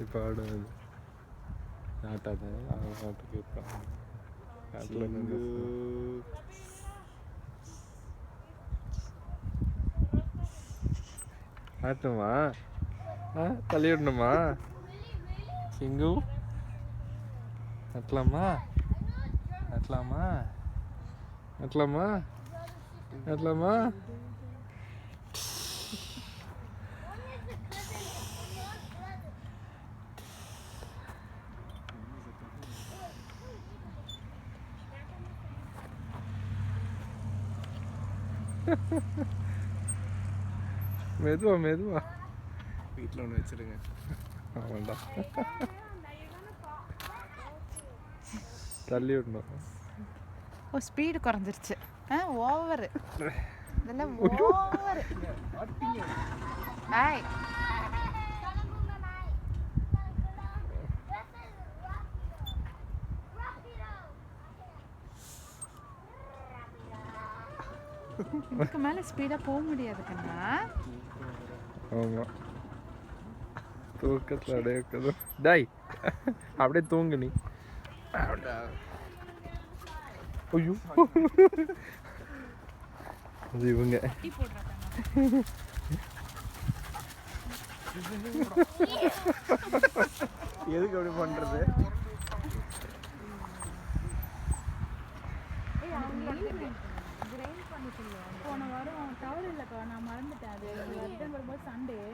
இப்போ ஆடும் ஆட்டாத ஆட்டுக்கு இருப்பாங்க ஆட்டுமா தள்ளி விடணுமா சிங்கு அட்லாமா அட்லாமா அட்லாமா அட்லாமா மெதுவா மெதுவா வீட்டில் ஒன்று வச்சிருங்க. ஆமாண்டா தள்ளி விடணும். ஓ ஸ்பீடு குறைஞ்சிருச்சு. ஓவரு இதெல்லாம் ஓவரு. ஆய் இதுக்கு மேலே ஸ்பீடாக போக முடியாது கண்ணா. ஆமாம் தூக்கத்தில் அப்படியே இருக்குது. டாய் அப்படியே தூங்கு நீ. ஐயோ அது இவங்க எதுக்கு அப்படி பண்ணுறது? போன வாரம் டவர் இல்லைக்கா, நான் மறந்துட்டேன். அது ரிட்டர்ன் வரும்போது சண்டே